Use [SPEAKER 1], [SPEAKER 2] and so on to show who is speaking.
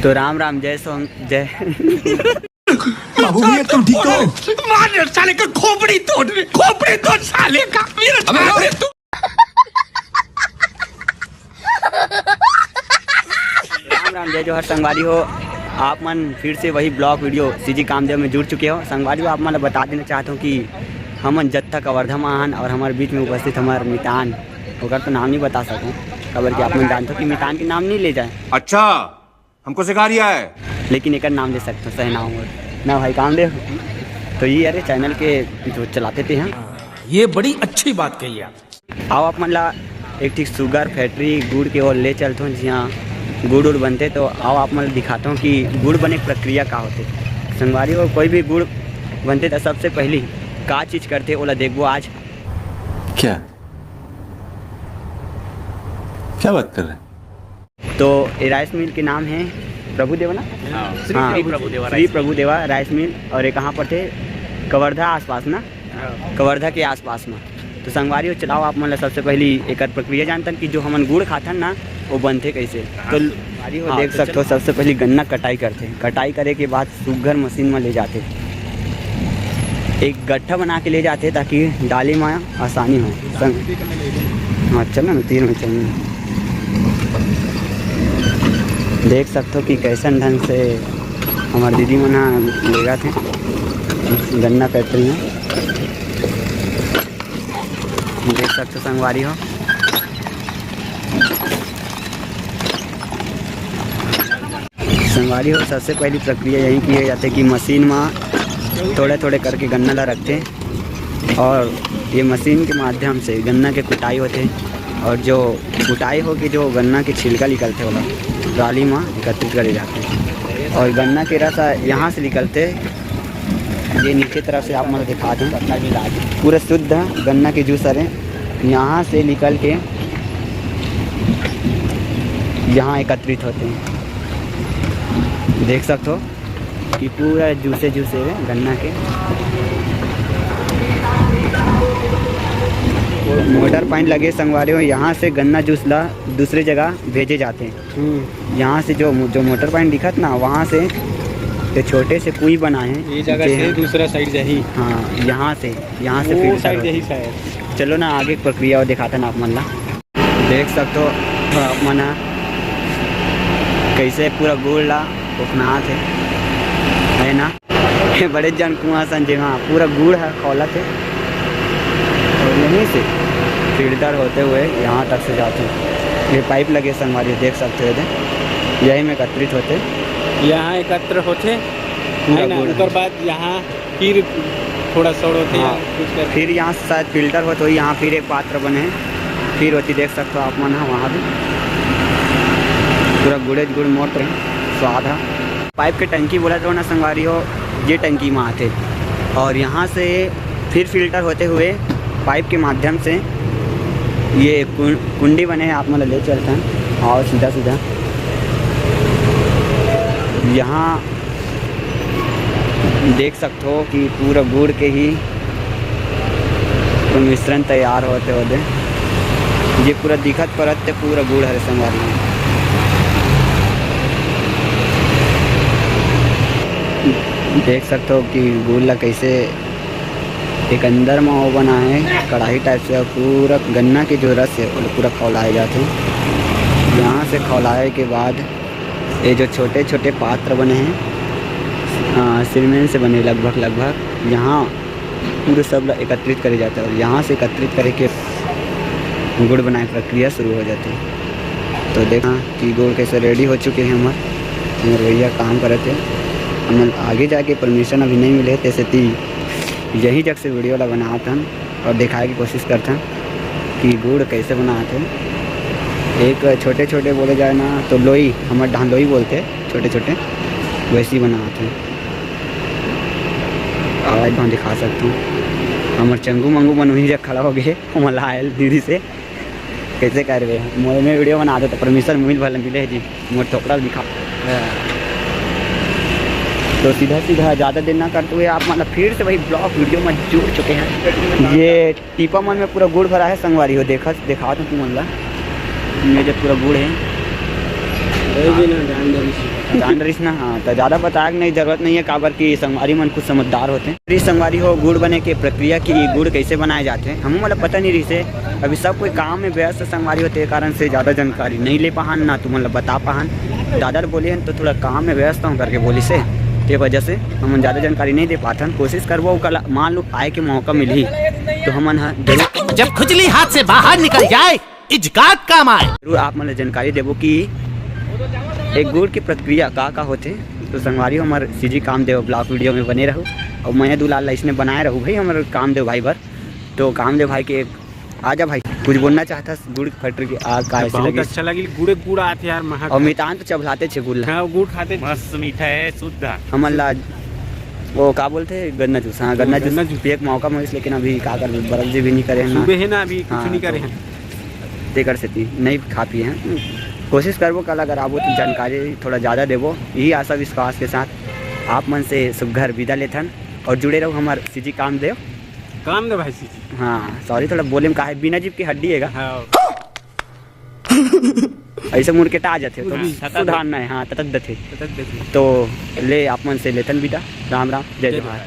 [SPEAKER 1] बाबू भैया तुम ठीक हो?
[SPEAKER 2] मार साले का खोपड़ी तोड़ साले का मेरा तू।
[SPEAKER 3] राम राम, जय जोहर संगवारी हो। आप मन फिर से वही ब्लॉग वीडियो सीजी कामदेव में जुड़ चुके हो। संगवारी हो, आप मन बता देना चाहता हूँ कि हमन जत्था कवर्धा महान और हमारे बीच में उपस्थित हमारे मितान होकर तो नाम नहीं बता सकूँ, खबर कि आप मन जानते हो कि मितान के नाम नहीं ले जाए।
[SPEAKER 1] अच्छा, हमको सिखा रिया है,
[SPEAKER 3] लेकिन एक नाम ले सकते हो, सही नाम हो ना भाई कामदेव। तो ये अरे चैनल के जो चलाते थे हम,
[SPEAKER 2] ये बड़ी अच्छी बात कही आप।
[SPEAKER 3] आओ आप मन ला एक ठीक शुगर फैक्ट्री गुड़ के ओर ले चलते हूँ, जहाँ गुड़ उड़ बनते। तो आओ आप मन दिखाता हूँ कि गुड़ बने की प्रक्रिया का होते। संगवारी हो, कोई भी गुड़ बनते तो सबसे पहली का चीज़ करते ओला देखबो आज।
[SPEAKER 1] क्या क्या बात कर रहे हैं?
[SPEAKER 3] तो ये राइस मिल के नाम है प्रभुदेवा ना? Shri Prabhudeva rice mill. और ये कहाँ पर थे? कवर्धा आसपास ना, कवर्धा के आसपास में। तो संगवारी हो, चलाओ आप मतलब सबसे पहली एक प्रक्रिया जानतन कि जो हमन गुड़ खाथन ना वो बनते कैसे। तो संगवारी हो देख सकते हो, सबसे पहले गन्ना कटाई करते। कटाई करे के बाद शुगर मशीन में ले जाते, एक गट्ठा बना के ले जाते ताकि डाली में आसानी हो। हाँ चलो ना, तीर में चलना। देख सकते हो कि कैसन ढंग से हमारे दीदी मना लेगा थे गन्ना फैक्ट्री में। देख सकते हो संगवारी हो, संगवारी हो सबसे पहली प्रक्रिया यही की जाती है कि मशीन में थोड़े थोड़े करके गन्ना ला रखते और ये मशीन के माध्यम से गन्ना के कुटाई होते। और जो कुटाई हो कि जो गन्ना के छिलका निकलते वाला ट्राली में एकत्रित करे जाते और गन्ना के रस यहाँ से निकलते। ये नीचे तरफ से आप मतलब दिखा दें, पूरा शुद्ध गन्ना के जूस अरे यहाँ से निकल के यहाँ एकत्रित होते हैं। देख सकते हो कि पूरा जूसे गन्ना के। मोटर पानी लगे संगवारी हो, यहाँ से गन्ना जूस ला दूसरे जगह भेजे जाते हैं। यहाँ से जो मोटर पानी दिखत ना, वहाँ से तो छोटे से कुई बना है,
[SPEAKER 2] ये जगह से दूसरा साइड यही।
[SPEAKER 3] हाँ, यहाँ से फिर
[SPEAKER 2] साइड यही शायद।
[SPEAKER 3] चलो ना आगे प्रक्रिया और दिखाते ना आप मन ला। देख सकते हो आप मन कैसे पूरा गुड़ ला उपना थे है ना। बड़े जन कुआं सन जहाँ पूरा गुड़ है खौला थे और यहीं से फिल्टर होते हुए यहाँ तक से जाते हैं। ये पाइप लगे संगवारी देख सकते हो, यही में एकत्रित होते,
[SPEAKER 2] यहाँ एकत्र होते उसके बाद यहाँ फिर थोड़ा सौड़ होते।
[SPEAKER 3] हाँ, फिर यहाँ से शायद फिल्टर हो तो यहाँ फिर एक पात्र बने फिर होती। देख सकते हो आप मन वहाँ भी पूरा गुड़ मोट स्वाद है। पाइप के टंकी बोला तो ना संगवारी हो, ये टंकी में आते और यहाँ से फिर फिल्टर होते हुए पाइप के माध्यम से ये कुंडी बने हैं, आप मतलब ले चलते हैं। और सीधा यहाँ देख सकते हो कि पूरा गुड़ के ही तो मिश्रण तैयार होते ये पूरा दिखत परत पूरा गुड़ है संगवारी में। देख सकते हो कि गुड़ ला कैसे एक अंदर में वो बना है कढ़ाई टाइप से, और पूरा गन्ना के जो रस है वो पूरा खौलाए जाते हैं। यहाँ से खौलाए के बाद ये जो छोटे छोटे पात्र बने हैं सीमेंट से बने लगभग यहाँ पूरे सब एकत्रित करे जाते हैं और यहाँ से एकत्रित करे के गुड़ बनाए प्रक्रिया शुरू हो जाती है। तो देखा कि गुड़ कैसे रेडी हो चुके हैं हमारे भैया काम करे थे। हम आगे जाके परमिशन अभी नहीं मिले तैसे ती यही जग से वीडियो ला बनाते हैं और दिखाने की कोशिश करते हैं कि गुड़ कैसे बनाते हैं। एक छोटे छोटे बोले जाए ना तो लोई, हमारे ढान लोई बोलते हैं, छोटे छोटे वैसे ही बनाते हैं। आवाज़ मैं दिखा सकता हूँ। हमारे चंगू मंगू मन वहीं जग खड़ा हो गए, मला आयल दीदी से कैसे कर रहे हैं मोबाइल में वीडियो बना दे तो परमिशन मिल मिले जी मोर टोकरा दिखा। तो सीधा ज़्यादा देर ना करते हुए आप मतलब फिर से वही ब्लॉग वीडियो में जुड़ चुके हैं। ये टीपा मन में पूरा गुड़ भरा है संगवारी हो, दिखा तो तुम मतलब ये जो पूरा गुड़ है जान रही ना। हाँ तो ज़्यादा बताया नहीं, जरूरत नहीं है काबर की संगवारी मन कुछ समझदार होते हैं। फ्री संगवारी हो गुड़ बने के प्रक्रिया की गुड़ कैसे बनाए जाते हैं हम मतलब पता नहीं रही से, अभी सब कोई काम में व्यस्त संगवारी होते के कारण से ज़्यादा जानकारी नहीं ले पाहन ना तुम मतलब बता पाहन। दादा बोले हैं तो थोड़ा काम में व्यस्त हूँ करके बोली से, के वजह से हम ज़्यादा जानकारी नहीं दे पाते। कोशिश करबो कल मान लो आए के मौका मिली तो हमन जरूर,
[SPEAKER 4] जब खुजली हाथ से बाहर निकल जाए इजगात काम आए,
[SPEAKER 3] जरूर आप मतलब जानकारी देबो कि एक गुड़ की प्रक्रिया का होते। तो संगवारी हमारे सीजी कामदेव ब्लॉग वीडियो में बने रहो और मैं दुलाल इसने बनाए रहूँ भाई हमारे कामदेव भाई भर। तो कामदेव भाई के आजा भाई कुछ बोलना चाहता गुड़ फैक्ट्री की आग का ऐसे
[SPEAKER 2] बहुत
[SPEAKER 3] लगी
[SPEAKER 2] अच्छा लगी। गुड़े गुड़ आते यार महक।
[SPEAKER 3] और मितान तो चबलाते छे गुड़
[SPEAKER 2] हाँ गुड़ खाते
[SPEAKER 4] मस्त मीठा है शुद्ध।
[SPEAKER 3] हमला वो का बोलते हैं गन्ना जूस। हाँ गन्ना
[SPEAKER 2] गन्ना
[SPEAKER 3] जूस
[SPEAKER 2] जूस।
[SPEAKER 3] पिए के मौका मिले, लेकिन अभी का कर बर्फ जी भी नहीं करे हैं ना,
[SPEAKER 2] सुबह है ना अभी कुछ
[SPEAKER 3] हाँ,
[SPEAKER 2] नहीं करे
[SPEAKER 3] तो
[SPEAKER 2] हैं।
[SPEAKER 3] देकर से नहीं खा पिए हैं। कोशिश करबो कल अगर आबो तो जानकारी थोड़ा ज़्यादा देबो, यही आशा विश्वास के साथ आप मन से सुघर विदा लेथन और जुड़े रहो हमारे सीजी कामदेव।
[SPEAKER 2] कामदेव भाई जी।
[SPEAKER 3] हाँ सॉरी थोड़ा बोले में का है बिना जीव की हड्डी हैगा
[SPEAKER 2] हाँ
[SPEAKER 3] ऐसे मुड़ के टा जाते तो
[SPEAKER 2] हाँ,
[SPEAKER 3] सुधारना है। हाँ ततद थे
[SPEAKER 2] देखिए।
[SPEAKER 3] तो ले आप मन से लेथन विदा। राम राम जय जवाहर।